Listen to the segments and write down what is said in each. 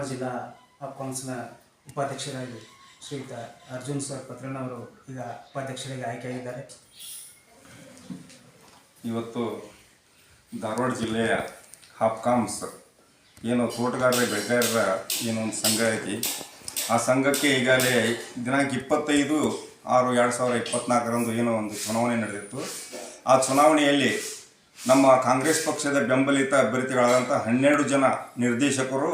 ಧಾರವಾಡ ಜಿಲ್ಲಾ ಕೌನ್ಸಿಲ್ನ ಉಪಾಧ್ಯಕ್ಷರಾಗಿ ಶ್ರೀಯುತ ಅರ್ಜುನ್ ಸರ್ ಪತ್ರಣ್ಣವರು ಈಗ ಉಪಾಧ್ಯಕ್ಷರಾಗಿ ಆಯ್ಕೆಯಾಗಿದ್ದಾರೆ. ಇವತ್ತು ಧಾರವಾಡ ಜಿಲ್ಲೆಯ ಹಾಪ್ಕಾಮ್ಸ್ ಏನು ತೋಟಗಾರರ ಬೆಳೆಗಾರರ ಏನೋ ಒಂದು ಸಂಘ ಐತಿ, ಆ ಸಂಘಕ್ಕೆ ಈಗಾಗಲೇ ದಿನಾಂಕ 25/6/2024 ಏನೋ ಒಂದು ಚುನಾವಣೆ ನಡೆದಿತ್ತು. ಆ ಚುನಾವಣೆಯಲ್ಲಿ ನಮ್ಮ ಕಾಂಗ್ರೆಸ್ ಪಕ್ಷದ ಬೆಂಬಲಿತ ಅಭ್ಯರ್ಥಿಗಳಾದಂಥ 12 ಜನ ನಿರ್ದೇಶಕರು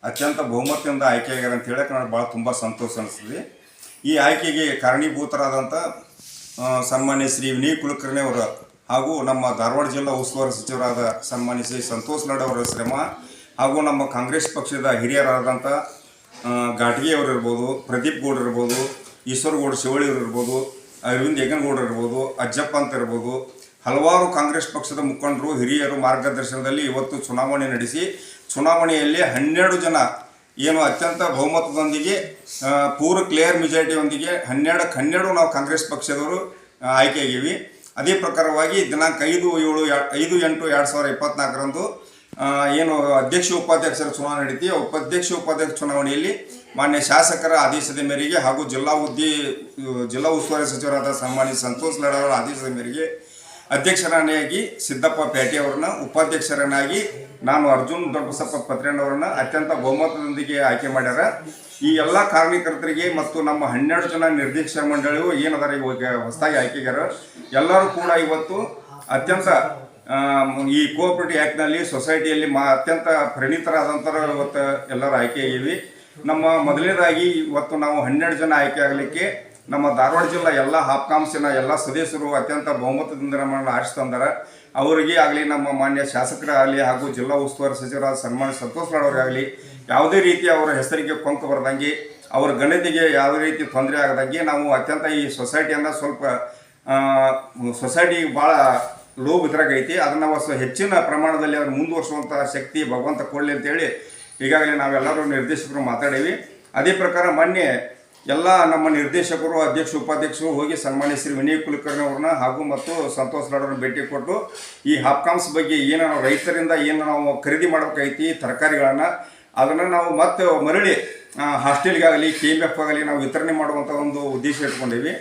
ಅತ್ಯಂತ ಬಹುಮತದಿಂದ ಆಯ್ಕೆಯಾಗ್ಯಾರ ಅಂತ ಹೇಳಕ್ಕೆ ನನಗೆ ಭಾಳ ತುಂಬ ಸಂತೋಷ ಅನಿಸ್ತದೆ. ಈ ಆಯ್ಕೆಗೆ ಕಾರಣೀಭೂತರಾದಂಥ ಸನ್ಮಾನ್ಯ ಶ್ರೀ ವಿನಯ್ ಕುಲಕರ್ಣಿ ಅವರ ಹಾಗೂ ನಮ್ಮ ಧಾರವಾಡ ಜಿಲ್ಲಾ ಉಸ್ತುವಾರಿ ಸಚಿವರಾದ ಸನ್ಮಾನ್ಯ ಶ್ರೀ ಸಂತೋಷ್ ಲಾಡ್ ಅವರ ಶ್ರಮ ಹಾಗೂ ನಮ್ಮ ಕಾಂಗ್ರೆಸ್ ಪಕ್ಷದ ಹಿರಿಯರಾದಂಥ ಘಾಟ್ಗೆ ಅವರು ಇರ್ಬೋದು, ಪ್ರದೀಪ್ ಗೌಡ್ರು ಇರ್ಬೋದು, ಈಶ್ವರಗೌಡ ಶಿವಳ್ಳಿ ಅವರು ಇರ್ಬೋದು, ಅರವಿಂದ್ ಯಗನಗೌಡರು ಇರ್ಬೋದು, ಅಜ್ಜಪ್ಪ ಅಂತ ಇರ್ಬೋದು, ಹಲವಾರು ಕಾಂಗ್ರೆಸ್ ಪಕ್ಷದ ಮುಖಂಡರು ಹಿರಿಯರು ಮಾರ್ಗದರ್ಶನದಲ್ಲಿ ಇವತ್ತು ಚುನಾವಣೆ ನಡೆಸಿ ಚುನಾವಣೆಯಲ್ಲಿ 12 ಜನ ಏನು ಅತ್ಯಂತ ಬಹುಮತದೊಂದಿಗೆ ಪೂರ್ವ ಕ್ಲಿಯರ್ ಮೆಜಾರಿಟಿಯೊಂದಿಗೆ 12 ನಾವು ಕಾಂಗ್ರೆಸ್ ಪಕ್ಷದವರು ಆಯ್ಕೆಯಾಗೀವಿ. ಅದೇ ಪ್ರಕಾರವಾಗಿ ದಿನಾಂಕ 5/8/2024 ಏನು ಅಧ್ಯಕ್ಷ ಉಪಾಧ್ಯಕ್ಷರ ಚುನಾವಣೆ ನಡೀತಿ. ಅಧ್ಯಕ್ಷ ಉಪಾಧ್ಯಕ್ಷ ಚುನಾವಣೆಯಲ್ಲಿ ಮಾನ್ಯ ಶಾಸಕರ ಆದೇಶದ ಮೇರೆಗೆ ಹಾಗೂ ಜಿಲ್ಲಾ ಉಸ್ತುವಾರಿ ಸಚಿವರಾದ ಸನ್ಮಾನ್ಯ ಸಂತೋಷ್ ಲಾಡ್ ಅವರ ಆದೇಶದ ಮೇರೆಗೆ ಅಧ್ಯಕ್ಷರನ್ನಾಗಿ ಸಿದ್ದಪ್ಪ ಪ್ಯಾಟಿ ಅವರನ್ನ, ಉಪಾಧ್ಯಕ್ಷರನ್ನಾಗಿ ನಾನು ಅರ್ಜುನ್ ದೊಡ್ಡಬಸಪ್ಪ ಪತ್ರಣ್ಣವರನ್ನ ಅತ್ಯಂತ ಬಹುಮತದೊಂದಿಗೆ ಆಯ್ಕೆ ಮಾಡ್ಯಾರ. ಈ ಎಲ್ಲ ಕಾರ್ಯಕರ್ತರಿಗೆ ಮತ್ತು ನಮ್ಮ 12 ಜನ ನಿರ್ದೇಶಕ ಮಂಡಳಿಯು ಏನದಾರ ಇವಾಗ ಹೊಸದಾಗಿ ಆಯ್ಕೆಗಾರ ಎಲ್ಲರೂ ಕೂಡ ಇವತ್ತು ಅತ್ಯಂತ ಈ ಕೋಆಪರೇಟಿವ್ ಆ್ಯಕ್ಟ್ನಲ್ಲಿ ಸೊಸೈಟಿಯಲ್ಲಿ ಅತ್ಯಂತ ಪರಿಣಿತರಾದಂಥವ್ರು ಇವತ್ತು ಎಲ್ಲರೂ ಆಯ್ಕೆಯಾಗಿವಿ. ನಮ್ಮ ಮೊದಲನೇದಾಗಿ ಇವತ್ತು ನಾವು 12 ಜನ ಆಯ್ಕೆ ಆಗಲಿಕ್ಕೆ ನಮ್ಮ ಧಾರವಾಡ ಜಿಲ್ಲಾ ಎಲ್ಲ ಹಾಪ್ಕಾಮ್ಸಿನ ಎಲ್ಲ ಸದಸ್ಯರು ಅತ್ಯಂತ ಬಹುಮತದಿಂದ ನಮ್ಮನ್ನು ಆರಿಸ್ತಂದಾರೆ. ಅವರಿಗೆ ಆಗಲಿ, ನಮ್ಮ ಮಾನ್ಯ ಶಾಸಕರಾಗಲಿ ಹಾಗೂ ಜಿಲ್ಲಾ ಉಸ್ತುವಾರಿ ಸಚಿವರಾದ ಸನ್ಮಾನ್ಯ ಸಂತೋಷ್ ಲಾಡ್ ಅವರಾಗಲಿ ಯಾವುದೇ ರೀತಿ ಅವರ ಹೆಸರಿಗೆ ಕೊಂಕು ಬರದಂಗೆ, ಅವರ ಗಣ್ಯತೆಗೆ ಯಾವುದೇ ರೀತಿ ತೊಂದರೆ ಆಗದಂಗೆ ನಾವು ಅತ್ಯಂತ ಈ ಸೊಸೈಟಿಯನ್ನು ಸ್ವಲ್ಪ ಸೊಸೈಟಿ ಭಾಳ ಲೋ ಬಿದ್ರಾಗೈತಿ, ಅದನ್ನು ಹೆಚ್ಚಿನ ಪ್ರಮಾಣದಲ್ಲಿ ಅವ್ರು ಮುಂದುವರಿಸುವಂಥ ಶಕ್ತಿ ಭಗವಂತ ಕೊಡಲಿ ಅಂತೇಳಿ ಈಗಾಗಲೇ ನಾವೆಲ್ಲರೂ ನಿರ್ದೇಶಕರು ಮಾತಾಡೀವಿ. ಅದೇ ಪ್ರಕಾರ ಮೊನ್ನೆ ಎಲ್ಲ ನಮ್ಮ ನಿರ್ದೇಶಕರು, ಅಧ್ಯಕ್ಷ ಉಪಾಧ್ಯಕ್ಷರು ಹೋಗಿ ಸನ್ಮಾನ್ಯ ಶ್ರೀ ವಿನಯ್ ಕುಲಕರ್ಣಿ ಅವ್ರನ್ನ ಹಾಗೂ ಮತ್ತು ಸಂತೋಷ್ ಲಾಡ್ ಅವ್ರನ್ನ ಭೇಟಿ ಕೊಟ್ಟು ಈ ಹಾಪ್ಕಾಮ್ಸ್ ಬಗ್ಗೆ ಏನು ನಾವು ರೈತರಿಂದ ಏನು ನಾವು ಖರೀದಿ ಮಾಡಬೇಕೈತಿ ತರಕಾರಿಗಳನ್ನು, ಅದನ್ನು ನಾವು ಮತ್ತೆ ಮರಳಿ ಹಾಸ್ಟೆಲ್ಗಾಗಲಿ KMF ಆಗಲಿ ನಾವು ವಿತರಣೆ ಮಾಡುವಂಥ ಒಂದು ಉದ್ದೇಶ ಇಟ್ಕೊಂಡೀವಿ.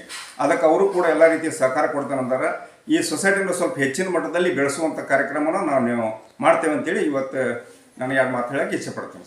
ಅದಕ್ಕೆ ಅವರು ಕೂಡ ಎಲ್ಲ ರೀತಿಯ ಸಹಕಾರ ಕೊಡ್ತಾನಂತಾರೆ. ಈ ಸೊಸೈಟಿನ ಸ್ವಲ್ಪ ಹೆಚ್ಚಿನ ಮಟ್ಟದಲ್ಲಿ ಬೆಳೆಸುವಂಥ ಕಾರ್ಯಕ್ರಮನ ನಾವು ಮಾಡ್ತೇವೆ ಅಂತೇಳಿ ಇವತ್ತು ನಾನು 2 ಮಾತು ಹೇಳೋಕ್ಕೆ ಇಚ್ಛೆಪಡ್ತೇನೆ.